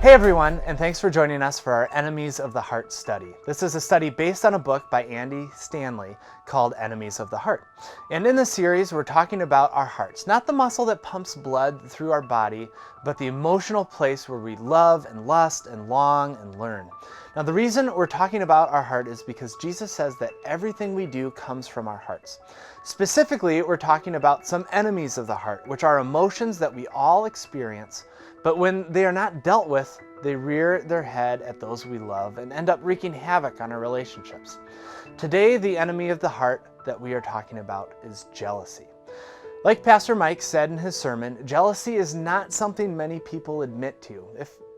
Hey everyone, and thanks for joining us for our Enemies of the Heart study. This is a study based on a book by Andy Stanley called Enemies of the Heart. And in this series, we're talking about our hearts, not the muscle that pumps blood through our body, but the emotional place where we love and lust and long and learn. Now, the reason we're talking about our heart is because Jesus says that everything we do comes from our hearts. Specifically, we're talking about some enemies of the heart, which are emotions that we all experience, but when they are not dealt with, they rear their head at those we love and end up wreaking havoc on our relationships. Today, the enemy of the heart that we are talking about is jealousy. Like Pastor Mike said in his sermon, jealousy is not something many people admit to.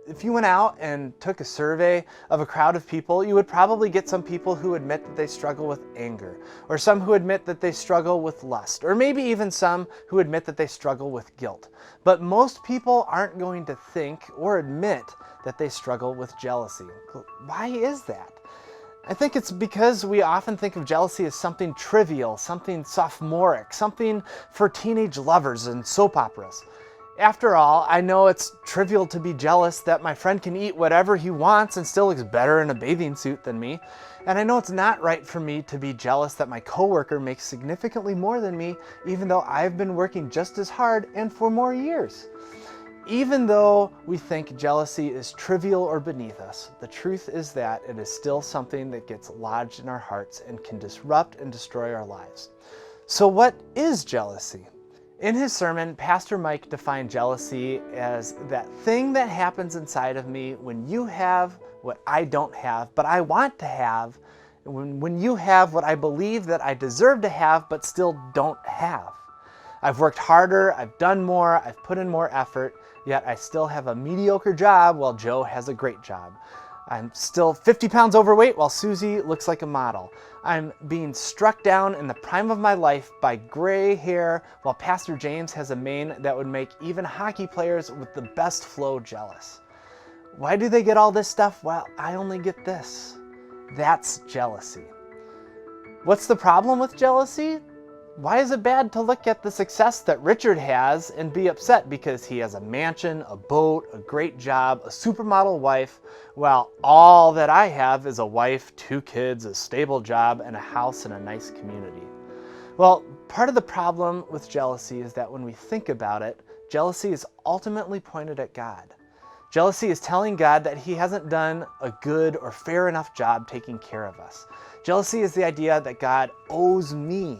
If you went out and took a survey of a crowd of people, you would probably get some people who admit that they struggle with anger, or some who admit that they struggle with lust, or maybe even some who admit that they struggle with guilt. But most people aren't going to think or admit that they struggle with jealousy. Why is that? I think it's because we often think of jealousy as something trivial, something sophomoric, something for teenage lovers and soap operas. After all, I know it's trivial to be jealous that my friend can eat whatever he wants and still looks better in a bathing suit than me. And I know it's not right for me to be jealous that my coworker makes significantly more than me, even though I've been working just as hard and for more years. Even though we think jealousy is trivial or beneath us, the truth is that it is still something that gets lodged in our hearts and can disrupt and destroy our lives. So what is jealousy? In his sermon, Pastor Mike defined jealousy as that thing that happens inside of me when you have what I don't have, but I want to have, when you have what I believe that I deserve to have, but still don't have. I've worked harder, I've done more, I've put in more effort, yet I still have a mediocre job while Joe has a great job. I'm still 50 pounds overweight while Susie looks like a model. I'm being struck down in the prime of my life by gray hair while Pastor James has a mane that would make even hockey players with the best flow jealous. Why do they get all this stuff while I only get this? That's jealousy. What's the problem with jealousy? Why is it bad to look at the success that Richard has and be upset because he has a mansion, a boat, a great job, a supermodel wife, while all that I have is a wife, 2 kids, a stable job, and a house in a nice community? Well, part of the problem with jealousy is that when we think about it, jealousy is ultimately pointed at God. Jealousy is telling God that he hasn't done a good or fair enough job taking care of us. Jealousy is the idea that God owes me.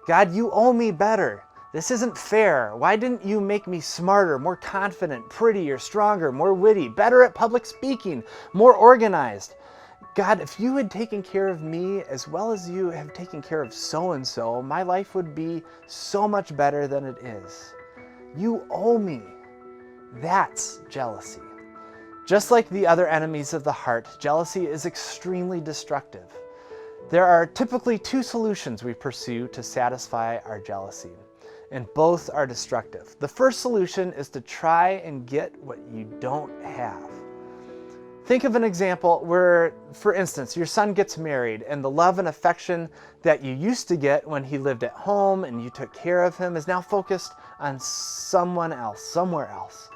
God, you owe me better. This isn't fair. Why didn't you make me smarter, more confident, prettier, stronger, more witty, better at public speaking, more organized? God, if you had taken care of me as well as you have taken care of so-and-so, my life would be so much better than it is. You owe me. That's jealousy. Just like the other enemies of the heart, jealousy is extremely destructive. There are typically 2 solutions we pursue to satisfy our jealousy, and both are destructive. The first solution is to try and get what you don't have. Think of an example where, for instance, your son gets married and the love and affection that you used to get when he lived at home and you took care of him is now focused on someone else, somewhere else.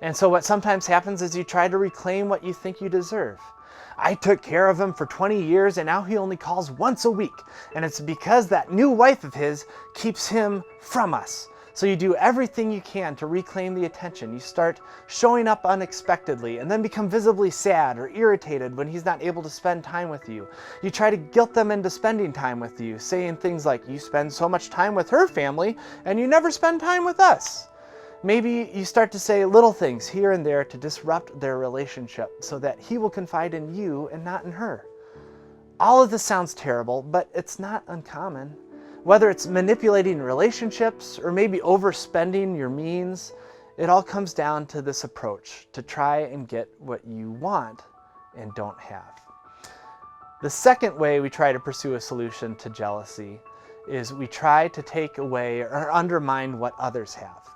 And so what sometimes happens is you try to reclaim what you think you deserve. I took care of him for 20 years and now he only calls once a week. And it's because that new wife of his keeps him from us. So you do everything you can to reclaim the attention. You start showing up unexpectedly and then become visibly sad or irritated when he's not able to spend time with you. You try to guilt them into spending time with you, saying things like, you spend so much time with her family and you never spend time with us. Maybe you start to say little things here and there to disrupt their relationship so that he will confide in you and not in her. All of this sounds terrible, but it's not uncommon. Whether it's manipulating relationships or maybe overspending your means, it all comes down to this approach to try and get what you want and don't have. The second way we try to pursue a solution to jealousy is we try to take away or undermine what others have.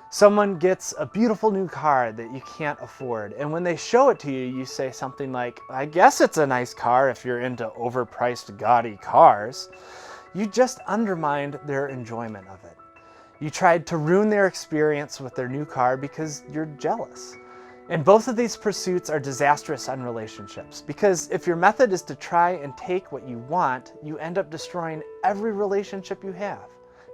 Someone gets a beautiful new car that you can't afford, and when they show it to you, you say something like, I guess it's a nice car if you're into overpriced, gaudy cars. You just undermined their enjoyment of it. You tried to ruin their experience with their new car because you're jealous. And both of these pursuits are disastrous on relationships, because if your method is to try and take what you want, you end up destroying every relationship you have.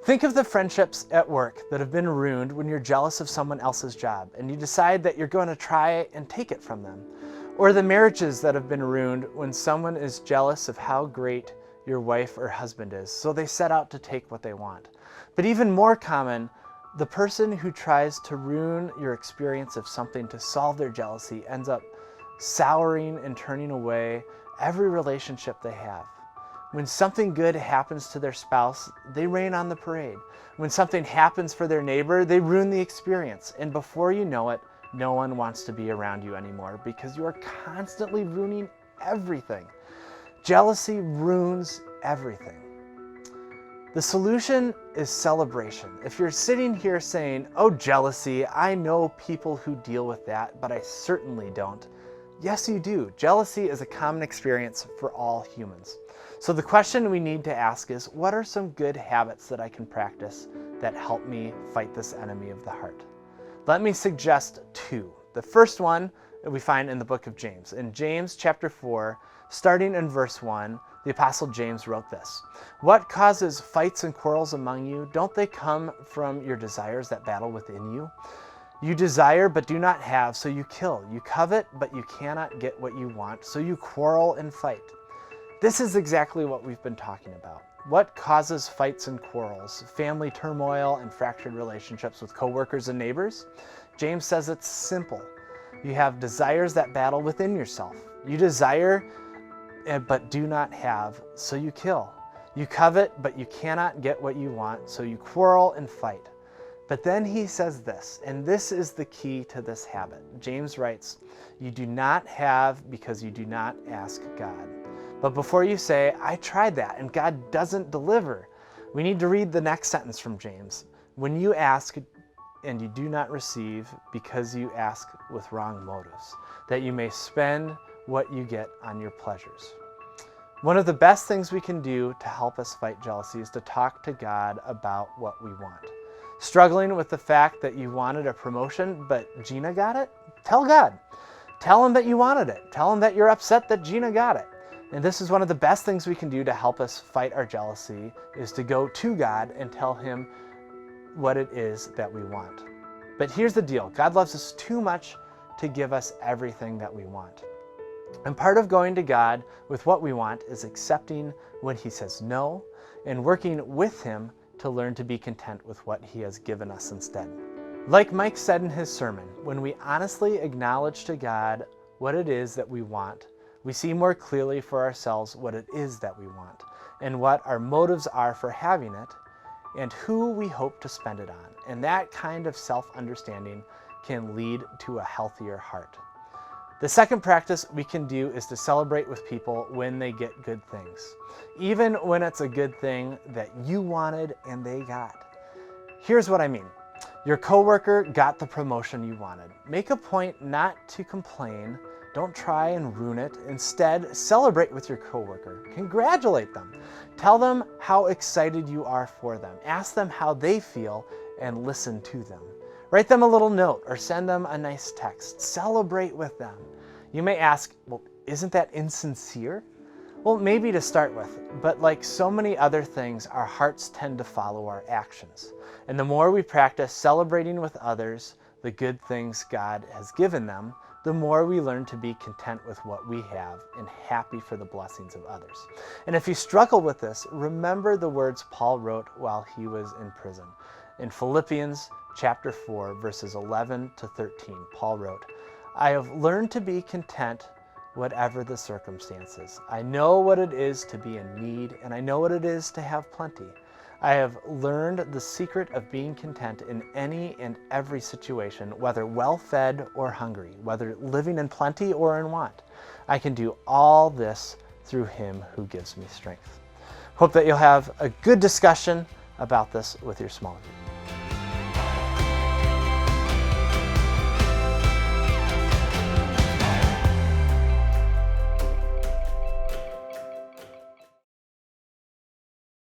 Think of the friendships at work that have been ruined when you're jealous of someone else's job and you decide that you're going to try and take it from them. Or the marriages that have been ruined when someone is jealous of how great your wife or husband is, so they set out to take what they want. But even more common, the person who tries to ruin your experience of something to solve their jealousy ends up souring and turning away every relationship they have. When something good happens to their spouse, they rain on the parade. When something happens for their neighbor, they ruin the experience. And before you know it, no one wants to be around you anymore because you are constantly ruining everything. Jealousy ruins everything. The solution is celebration. If you're sitting here saying, "Oh, jealousy, I know people who deal with that, but I certainly don't." Yes, you do. Jealousy is a common experience for all humans. So the question we need to ask is, what are some good habits that I can practice that help me fight this enemy of the heart? Let me suggest two. The first one that we find in the book of James. In James chapter 4, starting in verse 1, the Apostle James wrote this: "What causes fights and quarrels among you? Don't they come from your desires that battle within you? You desire but do not have, so you kill. You covet but you cannot get what you want, so you quarrel and fight." This is exactly what we've been talking about. What causes fights and quarrels, family turmoil, and fractured relationships with coworkers and neighbors? James says it's simple. You have desires that battle within yourself. You desire but do not have, so you kill. You covet but you cannot get what you want, so you quarrel and fight. But then he says this, and this is the key to this habit. James writes, "You do not have because you do not ask God." But before you say, "I tried that and God doesn't deliver," we need to read the next sentence from James. "When you ask and you do not receive because you ask with wrong motives, that you may spend what you get on your pleasures." One of the best things we can do to help us fight jealousy is to talk to God about what we want. Struggling with the fact that you wanted a promotion, but Gina got it? Tell God. Tell him that you wanted it. Tell him that you're upset that Gina got it. And this is one of the best things we can do to help us fight our jealousy, is to go to God and tell him what it is that we want. But here's the deal. God loves us too much to give us everything that we want. And part of going to God with what we want is accepting when he says no and working with him to learn to be content with what he has given us instead. Like Mike said in his sermon, when we honestly acknowledge to God what it is that we want, we see more clearly for ourselves what it is that we want and what our motives are for having it and who we hope to spend it on. And that kind of self-understanding can lead to a healthier heart. The second practice we can do is to celebrate with people when they get good things, even when it's a good thing that you wanted and they got. Here's what I mean. Your coworker got the promotion you wanted. Make a point not to complain. Don't try and ruin it. Instead, celebrate with your coworker. Congratulate them. Tell them how excited you are for them. Ask them how they feel and listen to them. Write them a little note or send them a nice text. Celebrate with them. You may ask, well, isn't that insincere? Well, maybe to start with, but like so many other things, our hearts tend to follow our actions. And the more we practice celebrating with others the good things God has given them, the more we learn to be content with what we have and happy for the blessings of others. And if you struggle with this, remember the words Paul wrote while he was in prison. In Philippians chapter 4, verses 11 to 13, Paul wrote, "I have learned to be content whatever the circumstances. I know what it is to be in need, and I know what it is to have plenty. I have learned the secret of being content in any and every situation, whether well-fed or hungry, whether living in plenty or in want. I can do all this through him who gives me strength." Hope that you'll have a good discussion about this with your small group.